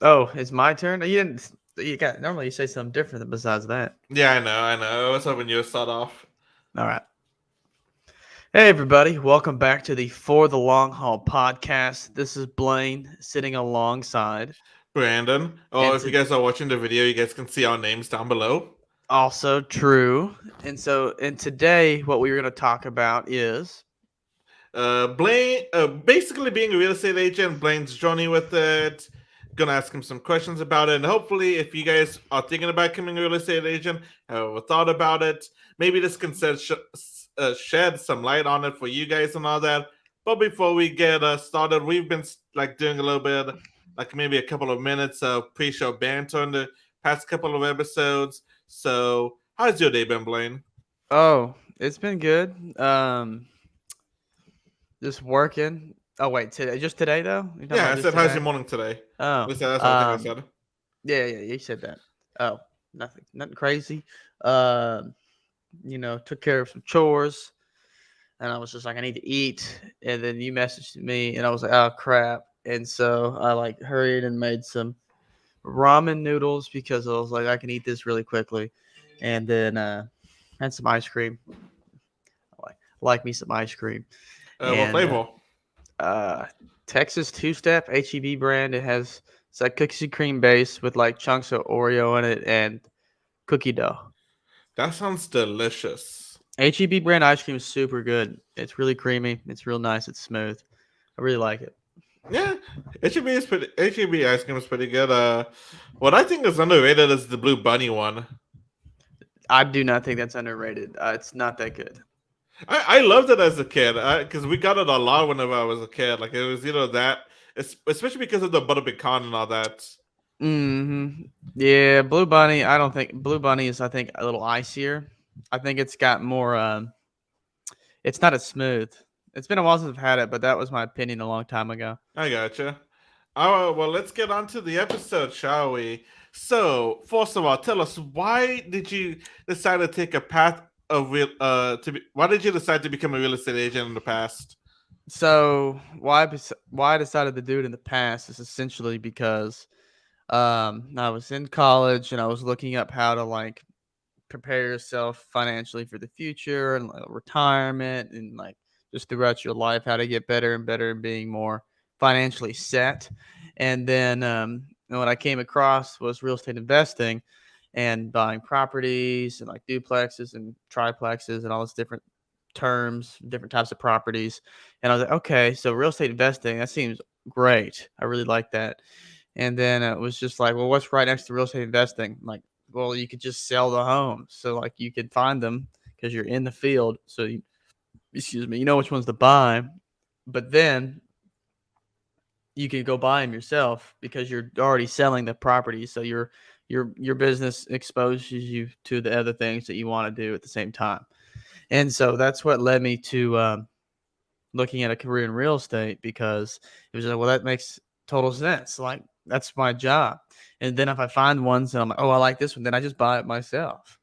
Oh, it's my turn. You didn't. You got normally you say something different besides that. Yeah, I know. I was hoping you would start off. All right. Hey everybody, welcome back to the For the Long Haul podcast. This is Blaine sitting alongside, Brandon. Oh, and if you guys are watching the video, you guys can see our names down below. also True. And today what we are going to talk about is Blaine, basically being a real estate agent, Blaine's journey with it. Gonna ask him some questions about it, and hopefully, if you guys are thinking about becoming a real estate agent, have ever thought about it, maybe this can shed some light on it for you guys and all that. But before we get started, we've been like doing a little bit, like maybe a couple of minutes of pre-show banter in the past couple of episodes. So, how's your day been, Blaine? it's been good. Just working. Oh wait, today just today though? You're talking Yeah, about I just said, how's your today? morning today? At Oh. least that's what I think I said. Yeah, you said that. Oh, nothing crazy. Um, took care of some chores. And I was just like, I need to eat. And then you messaged me, and I was like, oh crap. And so I like hurried and made some ramen noodles because I was like, I can eat this really quickly. And then had some ice cream. I like me some ice cream. What And flavor? uh, Texas Two Step HEB brand. It's like cookies and cream base with like chunks of Oreo in it and cookie dough. That sounds delicious. HEB brand ice cream is super good. It's really creamy. It's real nice. It's smooth. I really like it. Yeah, HEB ice cream is pretty good. What I think is underrated is the blue bunny one. I do not think that's underrated. It's not that good. I loved it as a kid because we got it a lot whenever I was a kid. Like it was that, especially because of the butter pecan and all that. Yeah, Blue Bunny. I don't think Blue Bunny is. I think a little icier. I think it's got more. It's not as smooth. It's been a while since I've had it, but that was my opinion a long time ago. I gotcha. Oh well, let's get on to the episode, shall we? So, first of all, tell us why did you decide to take a path of real why did you decide to become a real estate agent in the past? So why I decided to do it in the past is essentially because I was in college and I was looking up how to like prepare yourself financially for the future and like, retirement and like just throughout your life how to get better and better and being more financially set. And then what I came across was real estate investing and buying properties and like duplexes and triplexes and all those different terms, different types of properties. And I was like, okay, so real estate investing, that seems great. I really like that. And then it was just like, well, what's right next to real estate investing? Like, well, you could just sell the homes. So like you could find them because you're in the field. So excuse me, you know which ones to buy. But then you can go buy them yourself because you're already selling the property. So your business exposes you to the other things that you want to do at the same time. And so that's what led me to looking at a career in real estate because it was like, well, that makes total sense. Like that's my job. And then if I find ones and I'm like, oh, I like this one, then I just buy it myself.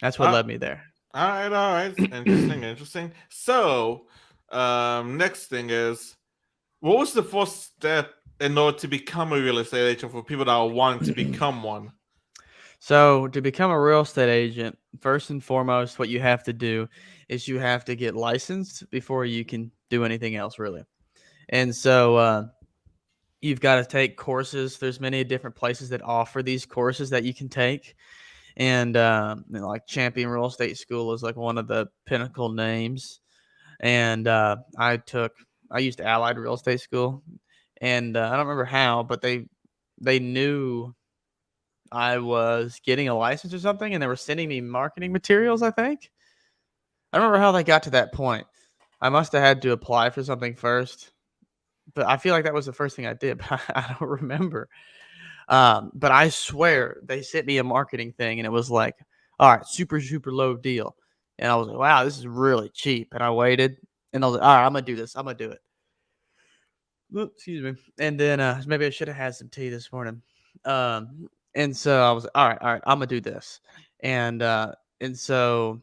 That's what Uh, led me there. all right, interesting. So, next thing is, what was the first step in order to become a real estate agent for people that are wanting to become one? So to become a real estate agent, first and foremost, what you have to do is you have to get licensed before you can do anything else, really. And so you've got to take courses. There's many different places that offer these courses that you can take. And like Champion Real Estate School is like one of the pinnacle names. And I used Allied Real Estate School, and I don't remember how, but they knew I was getting a license or something, and they were sending me marketing materials. I think I don't remember how they got to that point. I must have had to apply for something first, but I feel like that was the first thing I did. But I don't remember. But I swear they sent me a marketing thing and it was like, all right, super, super low deal. And I was like, wow, this is really cheap. And I waited and I was like, all right, I'm going to do this. I'm going to do it. Excuse me. And then maybe I should have had some tea this morning. And so I was like, all right, I'm going to do this. And so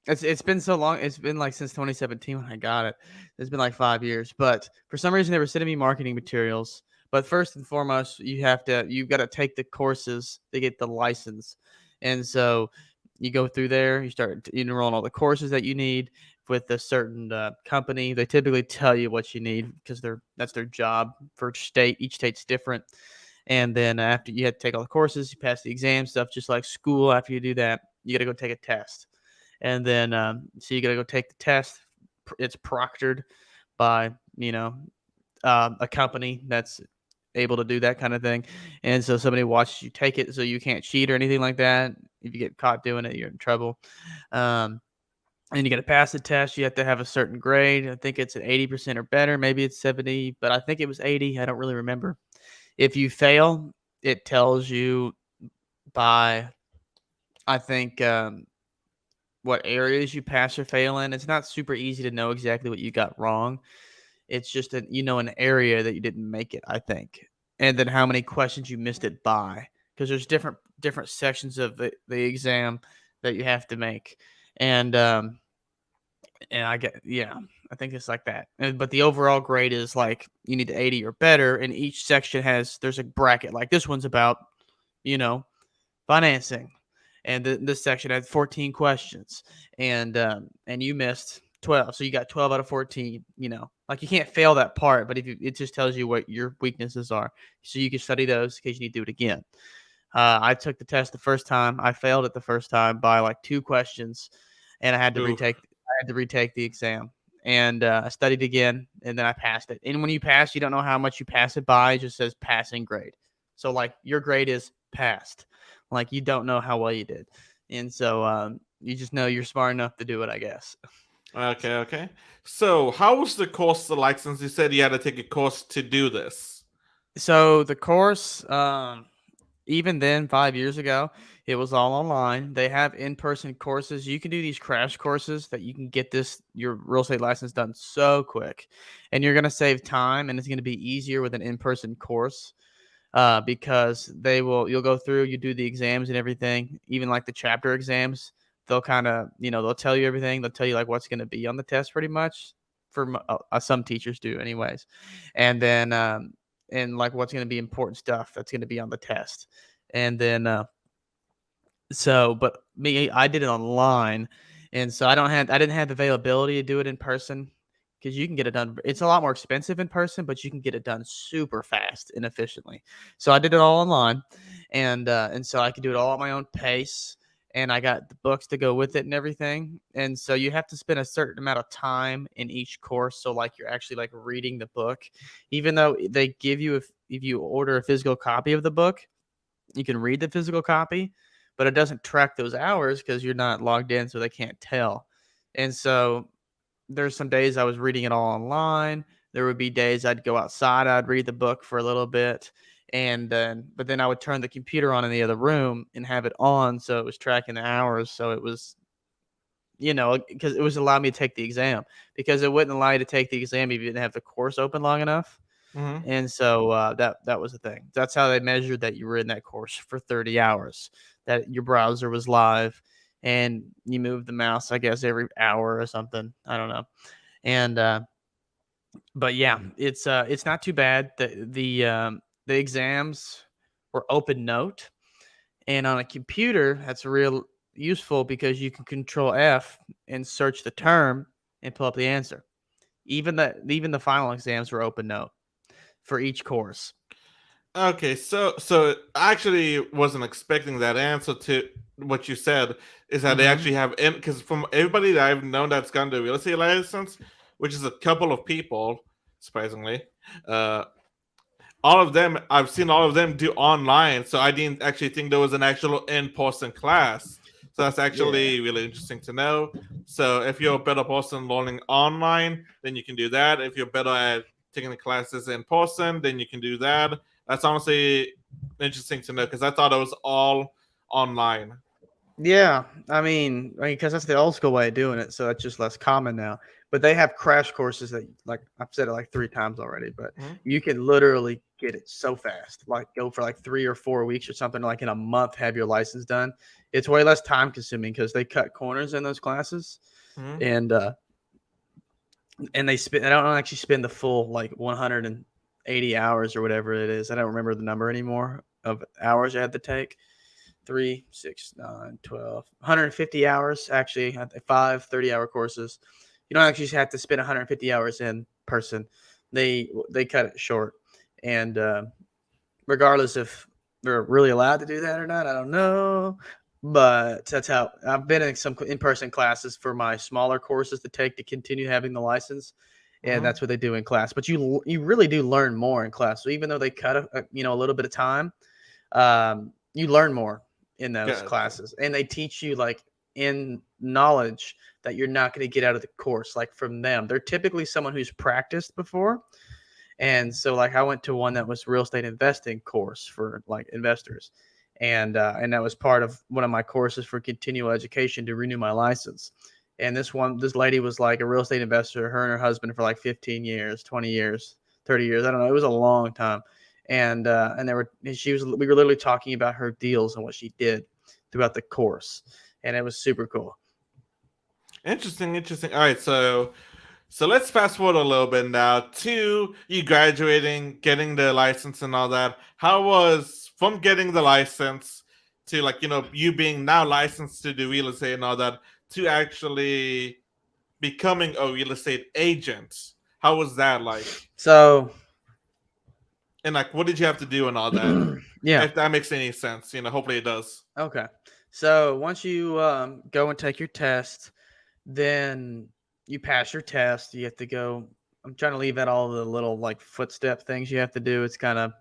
it's been so long. It's been like since 2017 when I got it. It's been like 5 years. But for some reason, they were sending me marketing materials. But first and foremost, you've got to take the courses to get the license. And so you go through there, you start enrolling all the courses that you need with a certain company. They typically tell you what you need because that's their job for state. Each state's different. And then after you have to take all the courses, you pass the exam stuff, just like school. After you do that, you got to go take a test. And then, so you got to go take the test. It's proctored by, a company that's able to do that kind of thing. And so somebody watches you take it, so you can't cheat or anything like that. If you get caught doing it, you're in trouble. Um, and you got to pass the test. You have to have a certain grade. I think it's an 80% or better. Maybe it's 70, but I think it was 80. I don't really remember. If you fail, it tells you by, I think, what areas you pass or fail in. It's not super easy to know exactly what you got wrong. It's just an area that you didn't make it, I think, and then how many questions you missed it by, because there's different sections of the exam that you have to make, and I think it's like that. But the overall grade is like you need 80 or better, and each section there's a bracket. Like this one's about, you know, financing, and this section had 14 questions, and you missed 12, so you got 12 out of 14. Like you can't fail that part, but it just tells you what your weaknesses are, so you can study those in case you need to do it again. I took the test the first time. I failed it the first time by like 2 questions, and I had to Ooh. retake the exam. And I studied again, and then I passed it. And when you pass, you don't know how much you pass it by. It just says passing grade. So like your grade is passed. Like you don't know how well you did, and so you just know you're smart enough to do it, I guess. Okay. So, how was the course like? Since you said you had to take a course to do this. So the course, even then, 5 years ago, it was all online. They have in-person courses. You can do these crash courses that you can get your real estate license done so quick, and you're gonna save time, and it's gonna be easier with an in-person course. Because you'll go through, you do the exams and everything, even like the chapter exams. They'll kind of, they'll tell you everything. They'll tell you like what's going to be on the test pretty much. Some teachers do, anyways, and then and like what's going to be important stuff that's going to be on the test, and then but me, I did it online, and so I didn't have the availability to do it in person because you can get it done. It's a lot more expensive in person, but you can get it done super fast and efficiently. So I did it all online, and so I could do it all at my own pace, and I got the books to go with it and everything. And so you have to spend a certain amount of time in each course. So like you're actually like reading the book, even though they give you if you order a physical copy of the book, you can read the physical copy, but it doesn't track those hours because you're not logged in, so they can't tell. And so there's some days I was reading it all online. There would be days I'd go outside, I'd read the book for a little bit, but then I would turn the computer on in the other room and have it on, so it was tracking the hours. So it was, because it was allowing me to take the exam, because it wouldn't allow you to take the exam if you didn't have the course open long enough. Mm-hmm. And so that was the thing. That's how they measured that you were in that course for 30 hours, that your browser was live, and you moved the mouse, I guess, every hour or something. I don't know. And but yeah, it's not too bad. The exams were open note, and on a computer, that's real useful because you can control F and search the term and pull up the answer. Even the final exams were open note for each course. Okay, so I actually wasn't expecting that answer to what you said. Is that they Mm-hmm. actually have because from everybody that I've known that's gotten the real estate license, which is a couple of people, surprisingly, uh, all of them I've seen all of them do online. So I didn't actually think there was an actual in-person class. So that's Yeah. actually really interesting to know. So if you're a better person learning online, then you can do that. If you're better at taking the classes in person, then you can do that. That's honestly interesting to know because I thought it was all online. Yeah, because that's the old school way of doing it, so it's just less common now. But they have crash courses that, like I've said it like 3 times already, but Mhm. you can literally get it so fast. Like go for like 3 or 4 weeks or something. Like in a month, have your license done. It's way less time consuming because they cut corners in those classes, Mhm. and they don't actually spend the full like 80 hours or whatever it is. I don't remember the number anymore of hours I had to take. 3, 6, 9, 12, 150 hours actually. 5 30-hour courses. You don't actually have to spend 150 hours in person. They cut it short, and regardless if they're really allowed to do that or not, I don't know. But that's how I've been in some in-person classes for my smaller courses to take to continue having the license, and Mm-hmm. that's what they do in class. But you really do learn more in class. So even though they cut a little bit of time, you learn more in those Gotcha. classes, and they teach you like in knowledge that you're not going to get out of the course like from them. They're typically someone who's practiced before, and so like I went to one that was real estate investing course for like investors. And that was part of one of my courses for continual education to renew my license. And this lady was like a real estate investor, her and her husband for like 15 years, 20 years, 30 years. I don't know. It was a long time. And we were literally talking about her deals and what she did throughout the course. And it was super cool. Interesting, interesting. All right, so let's fast forward a little bit now to you graduating, getting the license and all that. How was from getting the license to like, you being now licensed to do real estate and all that to actually becoming a real estate agent? How was that like? So And like what did you have to do and all that? yeah. If that makes any sense, hopefully it does. Okay. So once you go and take your test, then you pass your test. You have to go. I'm trying to leave out all the little like footstep things you have to do. It's kind of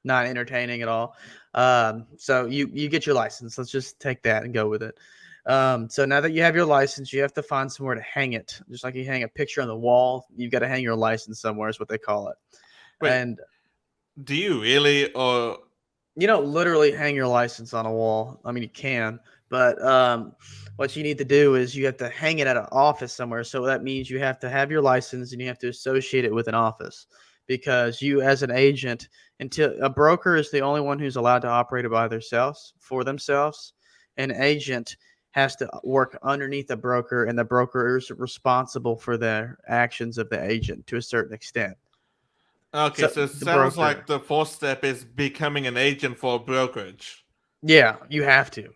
not entertaining at all. So you get your license. Let's just take that and go with it. So now that you have your license, you have to find somewhere to hang it. Just like you hang a picture on the wall, you've got to hang your license somewhere. Is what they call it. Wait, And do you really or you don't literally hang your license on a wall. I mean, you can, but what you need to do is you have to hang it at an office somewhere. So that means you have to have your license and you have to associate it with an office, because you, as an agent, until a broker is the only one who's allowed to operate by themselves for themselves. An agent has to work underneath a broker, and the broker is responsible for the actions of the agent to a certain extent. okay, So so it the sounds like broker, the fourth step is becoming an agent for a brokerage. yeah, you have to.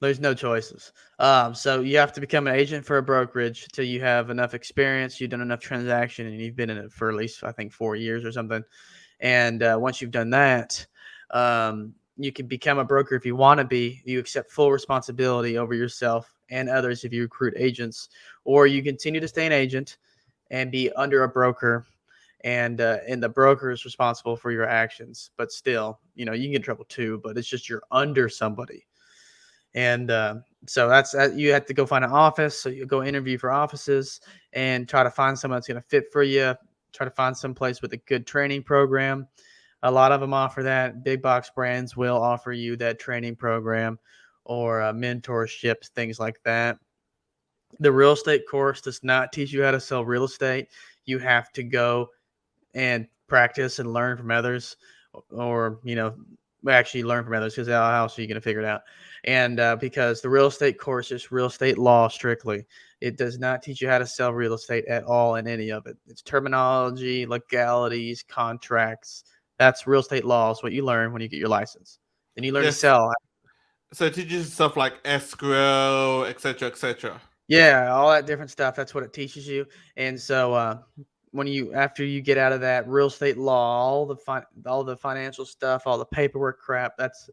There's no choices. So you have to become an agent for a brokerage till you have enough experience, you've done enough transaction, and you've been in it for at least I think 4 years or something. And once you've done that, you can become a broker if you want to be. You accept full responsibility over yourself and others if you recruit agents, or you continue to stay an agent and be under a broker. And the broker is responsible for your actions, but still, you can get in trouble too. But it's just you're under somebody. And so you have to go find an office. So you go interview for offices and try to find someone that's going to fit for you. Try to find some place with a good training program. A lot of them offer that. Big box brands will offer you that training program or mentorships, things like that. The real estate course does not teach you how to sell real estate. You have to go and practice and learn from others, or actually learn from others, because how else are you going to figure it out? And because the real estate course is real estate law strictly, it does not teach you how to sell real estate at all in any of it. It's terminology, legalities, contracts. That's real estate laws, what you learn when you get your license. Then you learn to Yes. sell. So it teaches stuff like escrow, etc., etc. Yeah, all that different stuff. That's what it teaches you. And so when you after you get out of that real estate law, all the financial stuff, all the paperwork crap, that's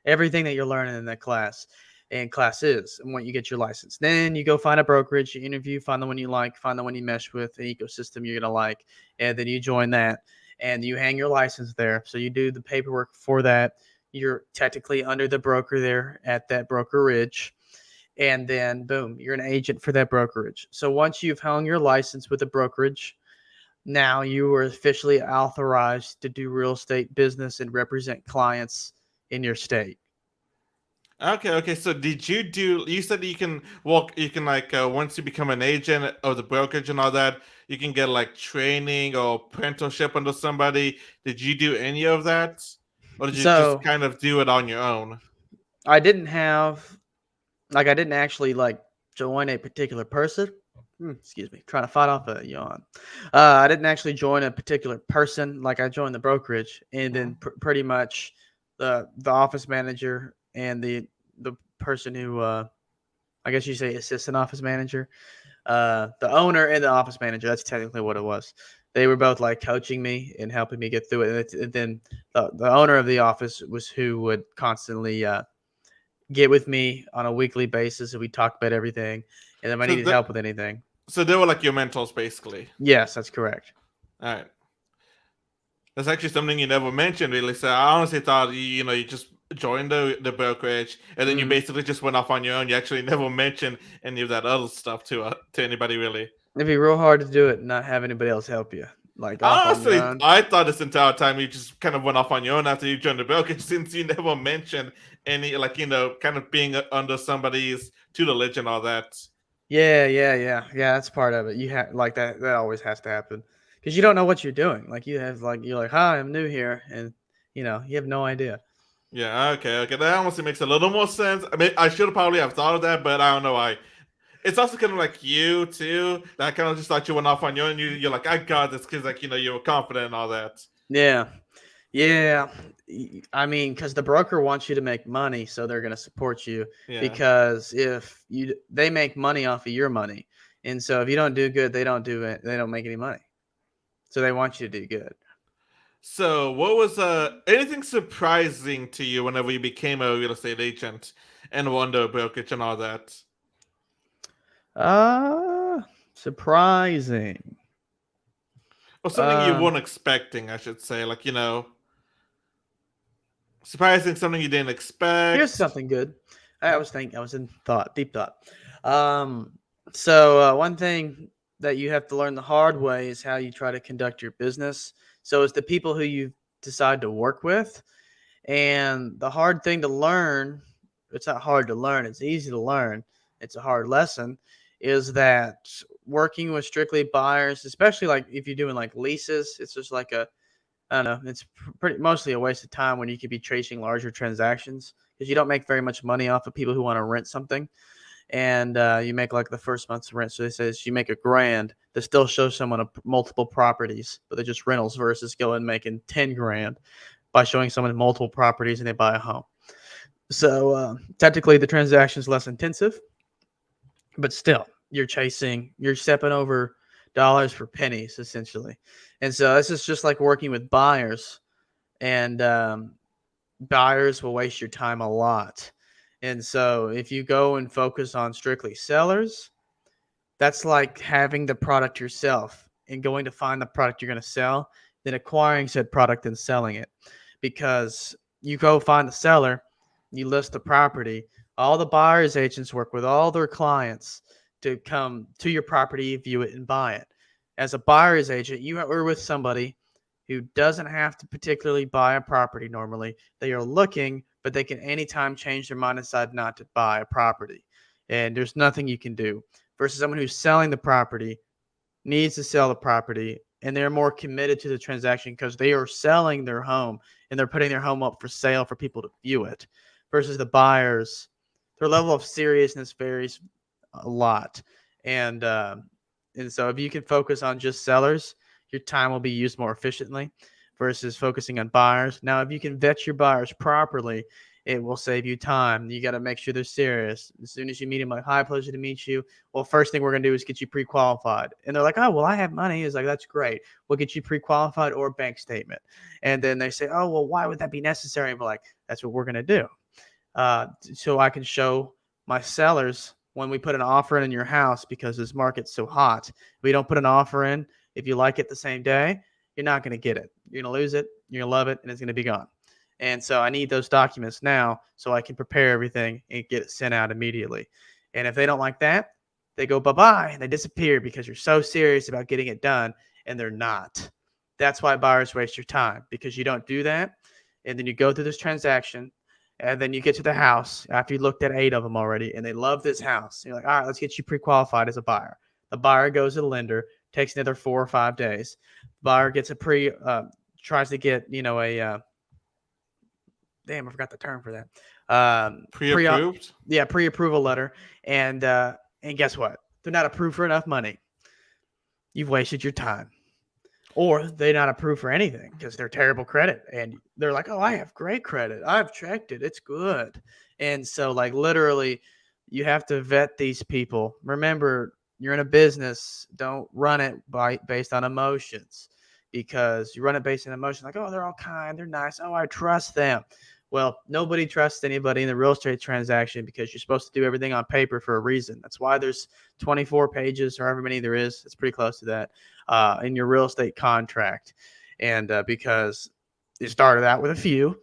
everything that you're learning in that class and classes. And when you get your license, then you go find a brokerage, you interview, find the one you like, find the one you mesh with, the ecosystem you're gonna like, and then you join that and you hang your license there. So you do the paperwork for that. You're technically under the broker there at that brokerage, and then boom, you're an agent for that brokerage. So once you've hung your license with a brokerage, now you are officially authorized to do real estate business and represent clients in your state. Okay, okay. So did you do? You said you can walk. You can like once you become an agent of the brokerage and all that, you can get like training or apprenticeship under somebody. Did you do any of that, or did you just So kind of do it on your own? I didn't actually like join a particular person. Excuse me, trying to fight off a yawn. I didn't actually join a particular person. Like I joined the brokerage, and Mhm. then pretty much the office manager and the person who I guess you say assistant office manager, the owner and the office manager. That's technically what it was. They were both like coaching me and helping me get through it. And then the owner of the office was who would constantly get with me on a weekly basis, and we talked about everything. And if I So needed help with anything, they were like your mentors, basically. yes, that's correct. All right. That's actually something you never mentioned, really. So I honestly thought you just joined the brokerage, and then you Mm. basically just went off on your own. You actually never mentioned any of that other stuff to anybody, really. It'd be real hard to do it and not have anybody else help you, like off on your Honestly, own. I thought this entire time you just kind of went off on your own after you joined the brokerage, since you never mentioned any, like, kind of being under somebody's tutelage and all that. Yeah. That's part of it. You have like that. That always has to happen because you don't know what you're doing. Like you have like you're like, hi, I'm new here, and you have no idea. Yeah, okay. That honestly makes a little more sense. I mean, I should probably have thought of that, but I don't know why. It's also kind of like you too. That I kind of just thought you went off on your own. You're like, I got this, because like you were confident and all that. Yeah, yeah. I mean, because the broker wants you to make money, so they're going to support you. Yeah. Because if they make money off of your money, and so if you don't do good, they don't do it. They don't make any money, so they want you to do good. So, what was anything surprising to you whenever you became a real estate agent and wonder brokerage and all that? Surprising. Or something you Um, weren't expecting, I should say. Like, surprising, something you didn't Here's expect. something good. I was thinking. I was in thought, deep thought. Um, so one thing that you have to learn the hard way is how you try to conduct your business. So it's the people who you decide to work with, and the hard thing to learn. It's not hard to learn. It's easy to learn. It's a hard lesson. Is that working with strictly buyers, especially like if you're doing like leases, it's just like a I don't know. It's pretty mostly a waste of time when you could be chasing larger transactions because you don't make very much money off of people who want to rent something, and you make like the first month's rent. So they says you make a grand. They still show someone multiple properties, but they're just rentals versus going making 10 grand by showing someone multiple properties and they buy a home. So technically, the transaction is less intensive, but still, you're stepping over dollars for pennies essentially. And so this is just like working with buyers and buyers will waste your time a lot. And so if you go and focus on strictly sellers, that's like having the product yourself and going to find the product you're going to sell, then acquiring said product and selling it. Because you go find the seller, you list the property, all the buyer's agents work with all their clients to come to your property, view it, and buy it. As a buyer's agent, you are with somebody who doesn't have to particularly buy a property normally. They are looking, but they can anytime change their mind and decide not to buy a property. And there's nothing you can do versus someone who's selling the property, needs to sell the property, and they're more committed to the transaction because they are selling their home and they're putting their home up for sale for people to view it. Versus the buyers, their level of seriousness varies a lot, and so if you can focus on just sellers, your time will be used more efficiently versus focusing on buyers. Now, if you can vet your buyers properly, it will save you time. You got to make sure they're serious. As soon as you meet them, like, hi, pleasure to meet you. Well, first thing we're going to do is get you pre qualified. And they're like, oh, well, I have money. It's like, that's great. We'll get you pre qualified or a bank statement. And then they say, oh, well, why would that be necessary? And we're like, that's what we're going to do. So I can show my sellers when we put an offer in your house because this market's so hot. We don't put an offer in. If you like it the same day, you're not going to get it. You're going to lose it. You're going to love it, and it's going to be gone. And so I need those documents now so I can prepare everything and get it sent out immediately. And if they don't like that, they go bye-bye and they disappear because you're so serious about getting it done, and they're not. That's why buyers waste your time, because you don't do that. And then you go through this transaction, and then you get to the house after you looked at 8 of them already, and they love this house. And you're like, all right, let's get you pre-qualified as a buyer. The buyer goes to the lender, takes another 4 or 5 days. The buyer gets tries to get, damn, I forgot the term for that. Pre-approved. Pre-approval letter, and guess what? they're not approved for enough money. You've wasted your time. Or they're not approved for anything because they're terrible credit. And they're like, oh, I have great credit. I've checked it. It's good. And so, like, literally, you have to vet these people. Remember, you're in a business. Don't run it based on emotions, because you run it based on emotions. Like, oh, they're all kind. They're nice. Oh, I trust them. Well, nobody trusts anybody in the real estate transaction, because you're supposed to do everything on paper for a reason. That's why there's 24 pages or however many there is. It's pretty close to that in your real estate contract. And because it started out with a few,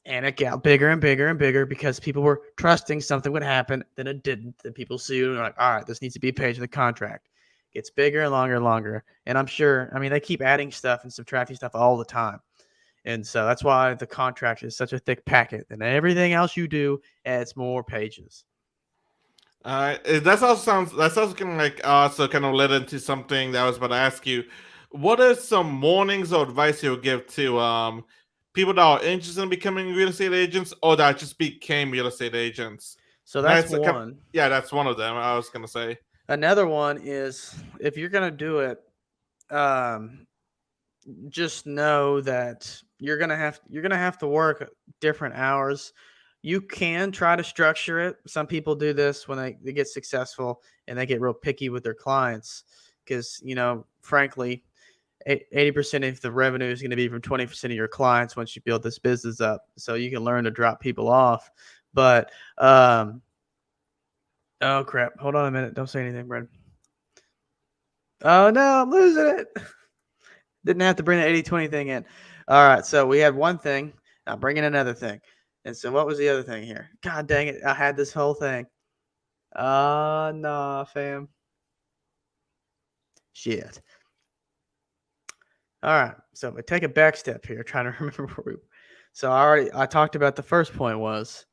and it got bigger and bigger and bigger because people were trusting something would happen, then it didn't. Then people sued and are like, all right, this needs to be a page in the contract. It gets bigger and longer and longer. And I'm sure, I mean, they keep adding stuff and subtracting stuff all the time. And so that's why the contract is such a thick packet. And everything else you do adds more pages. That's also kind of like also kind of led into something that I was about to ask you. What are some warnings or advice you would give to people that are interested in becoming real estate agents or that just became real estate agents? So that's one. Yeah, that's one of them. I was gonna say. Another one is, if you're gonna do it, just know that you're gonna have to work different hours. You can try to structure it. Some people do this when they get successful and they get real picky with their clients, because, frankly, 80% of the revenue is going to be from 20% of your clients once you build this business up. So you can learn to drop people off. But oh crap, hold on a minute, don't say anything, Brad. Oh no, I'm losing it. Didn't have to bring the 80-20 thing in. All right, so we had one thing. Now bring in another thing. And so what was the other thing here? God dang it, I had this whole thing. Nah, fam. Shit. All right, so we take a back step here, trying to remember where we. So I talked about the first point was,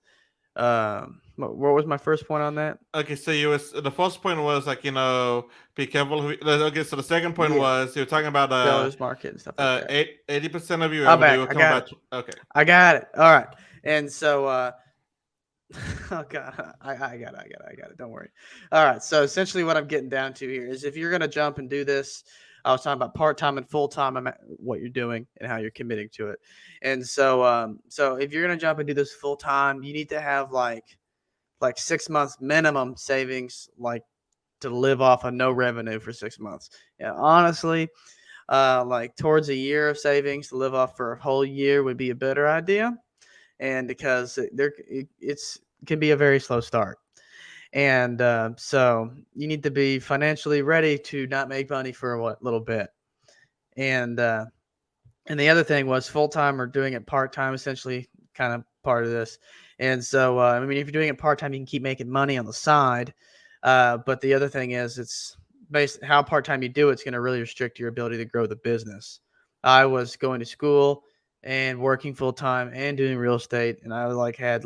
what was my first point on that? Okay, so the first point was like, be careful. Okay, so the second point was you were talking about seller's market and stuff like that. 80% of your revenue will come back. Okay, I got it. All right, and so oh god, I got it. Don't worry. All right, so essentially what I'm getting down to here is, if you're gonna jump and do this, I was talking about part-time and full-time, what you're doing and how you're committing to it. And so so if you're gonna jump and do this full-time, you need to have like 6 months minimum savings, like to live off of no revenue for 6 months. Yeah, honestly, like towards a year of savings to live off for a whole year would be a better idea. And because it can be a very slow start. And so you need to be financially ready to not make money for a little bit. And the other thing was full-time or doing it part-time, essentially kind of part of this. And so, I mean, if you're doing it part-time, you can keep making money on the side. But the other thing is, it's based how part-time you do it's going to really restrict your ability to grow the business. I was going to school and working full-time and doing real estate, and I had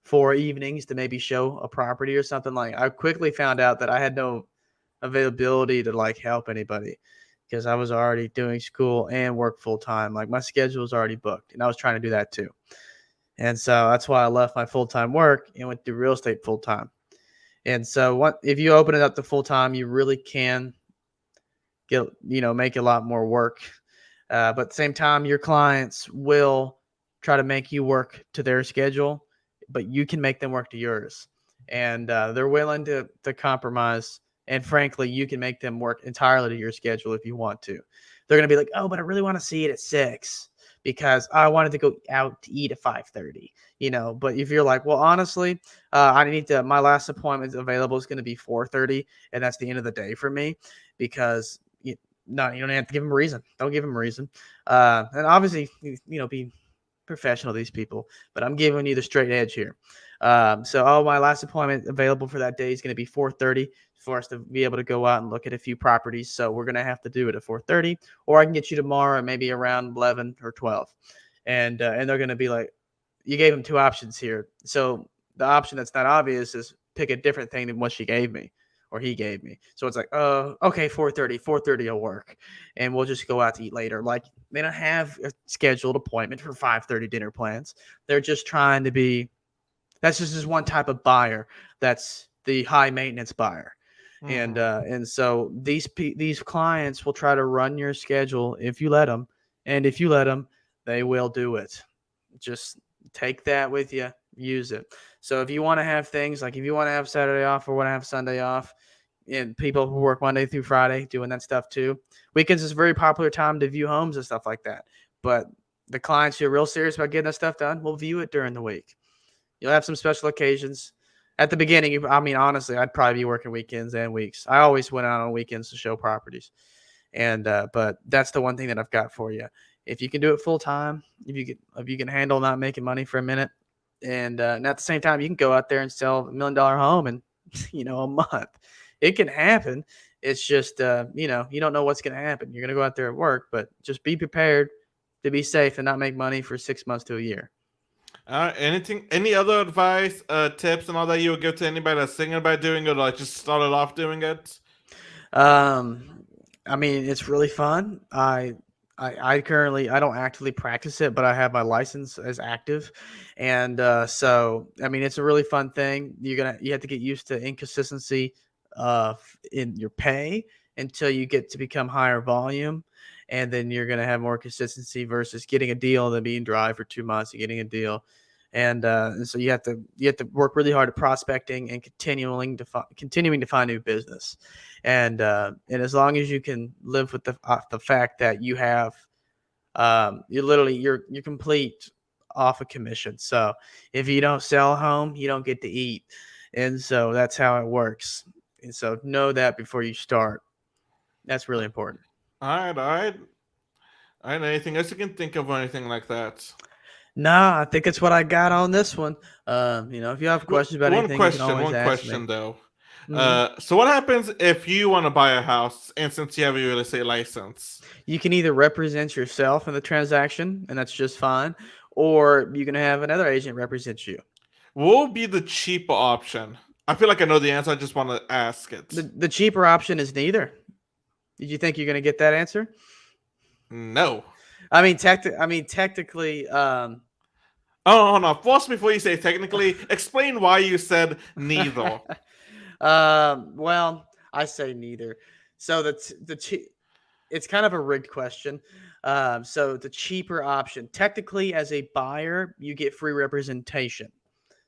4 evenings to maybe show a property or something. Like, I quickly found out that I had no availability to help anybody, because I was already doing school and work full-time. Like, my schedule was already booked, and I was trying to do that too. And so that's why I left my full-time work and went to real estate full-time. And so if you open it up to full-time, you really can make a lot more work. But at the same time, your clients will try to make you work to their schedule, but you can make them work to yours. And they're willing to compromise. And frankly, you can make them work entirely to your schedule if you want to. They're going to be like, oh, but I really want to see it at 6 because I wanted to go out to eat at 5:30. But if you're like, well, honestly, my last appointment available is going to be 4:30, and that's the end of the day for me, because no, you don't have to give them a reason. Don't give them a reason. And obviously, be professional, these people, but I'm giving you the straight edge here. So my last appointment available for that day is going to be 4:30 for us to be able to go out and look at a few properties. So we're going to have to do it at 4:30, or I can get you tomorrow, maybe around 11 or 12. And they're going to be like, you gave them 2 options here. So the option that's not obvious is pick a different thing than what she gave me or he gave me. So it's like, okay, 4:30 will work, and we'll just go out to eat later. Like, they don't have a scheduled appointment for 5:30 dinner plans. They're just trying to be. That's just one type of buyer that's the high maintenance buyer. Mm-hmm. And so these clients will try to run your schedule if you let them, and if you let them, they will do it. Just take that with you, use it. So if you want to have things like if you want to have Saturday off or want to have Sunday off, and people who work Monday through Friday doing that stuff too, weekends is a very popular time to view homes and stuff like that. But the clients who are real serious about getting that stuff done will view it during the week. You'll have some special occasions. At the beginning, I mean, honestly, I'd probably be working weekends and weeks. I always went out on weekends to show properties, and but that's the one thing that I've got for you. If you can do it full time, if you can handle not making money for a minute, and at the same time, you can go out there and sell $1 million home in a month. It can happen. It's just you don't know what's going to happen. You're going to go out there and work, but just be prepared to be safe and not make money for 6 months to a year. Any other advice, tips, and all that you would give to anybody that's thinking about doing it, or like just started off doing it? I mean, it's really fun. I currently I don't actively practice it, but I have my license as active, and so I mean, it's a really fun thing. You have to get used to inconsistency in your pay until you get to become higher volume, and then you're gonna have more consistency versus getting a deal and then being dry for 2 months and getting a deal. And so you have to work really hard at prospecting and continuing to find new business, and as long as you can live with the fact that you have you're complete off a commission. So if you don't sell a home, you don't get to eat, and so that's how it works. And so know that before you start. That's really important. All right, all right. All right, anything else you can think of or anything like that? Nah, I think it's what I got on this one. If you have questions about anything, you can always One ask me. question though. hmm So what happens if you want to buy a house and since you have a real estate license? You can either represent yourself in the transaction, and that's just fine, or you can have another agent represent you. What will be the cheaper option? I feel like I know the answer. I just want to ask it. The cheaper option is neither. Did you think you're going to get that answer? No. Technically, Oh no! Force before you say technically. Explain why you said neither. well, I say neither. So it's kind of a rigged question. So the cheaper option, technically, as a buyer, you get free representation.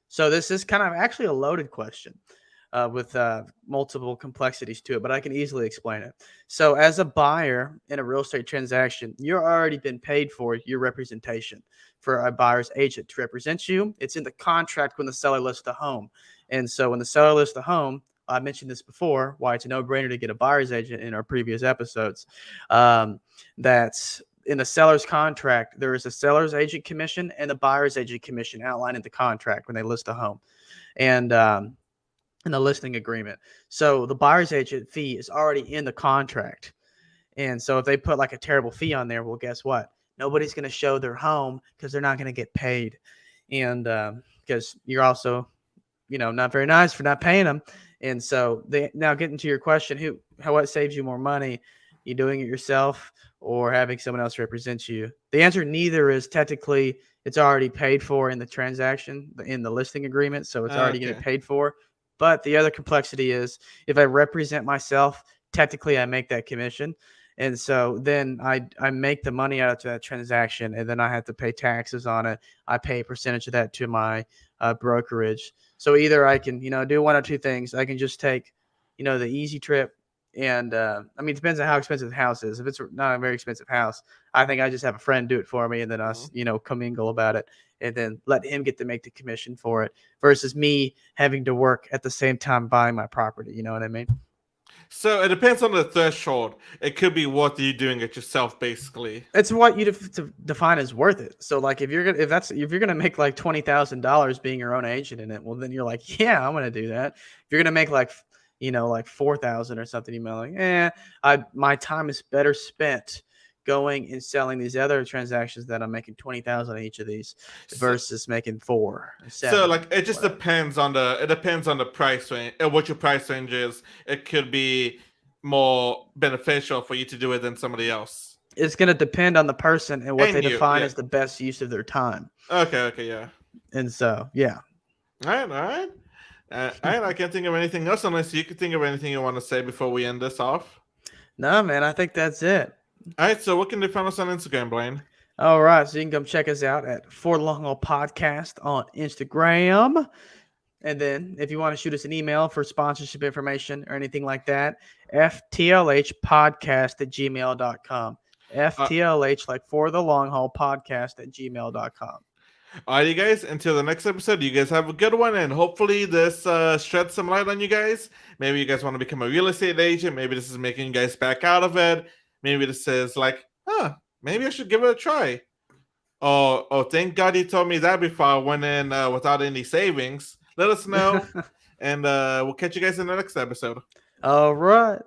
So this is kind of actually a loaded question with multiple complexities to it, but I can easily explain it. So as a buyer in a real estate transaction, you're already been paid for your representation for a buyer's agent to represent you. It's in the contract when the seller lists the home. And so when the seller lists the home, I mentioned this before, why it's a no-brainer to get a buyer's agent in our previous episodes. That's in the seller's contract, there is a seller's agent commission and a buyer's agent commission outlined in the contract when they list a home, and in the listing agreement. So the buyer's agent fee is already in the contract, and so if they put like a terrible fee on there, well, guess what? Nobody's going to show their home because they're not going to get paid, and because you're also, not very nice for not paying them. And so now getting to your question, what saves you more money? You doing it yourself or having someone else represent you? The answer neither is technically it's already paid for in the transaction, in the listing agreement. So it's already getting Okay. paid for. But the other complexity is if I represent myself, technically I make that commission. And so then I make the money out of that transaction, and then I have to pay taxes on it. I pay a percentage of that to my brokerage. So either I can, do one or two things. I can just take, the easy trip. And it depends on how expensive the house is. If it's not a very expensive house, I think I just have a friend do it for me, and then us, commingle about it, and then let him get to make the commission for it versus me having to work at the same time buying my property. You know what I mean? So it depends on the threshold. It could be what you doing it yourself, basically. It's what you to define as worth it. So like if you're gonna make like $20,000 being your own agent in it, well then you're like, yeah, I'm gonna do that. If you're gonna make like 4,000 or something, you might my time is better spent going and selling these other transactions that I'm making 20,000 each of these So, versus making 4 or so 7 like it or just whatever. depends on the price range, what your price range is. It could be more beneficial for you to do it than somebody else. It's gonna depend on the person and what they And you, define yeah. as the best use of their time. Okay, yeah. And so yeah. All right, all right. I can't think of anything else unless you could think of anything you want to say before we end this off. No, man, I think that's it. All right, so what can they find us on Instagram, Blaine? All right, so you can come check us out at For the Long Haul Podcast on Instagram. And then if you want to shoot us an email for sponsorship information or anything like that, ftlhpodcast@gmail.com. FTLH, like For the Long Haul Podcast@gmail.com. All right, you guys, until the next episode, you guys have a good one, and hopefully this sheds some light on you guys. Maybe you guys want to become a real estate agent. Maybe this is making you guys back out of it. Maybe this is like, maybe I should give it a try. Oh, thank God you told me that before I went in without any savings. Let us know, and we'll catch you guys in the next episode. All right.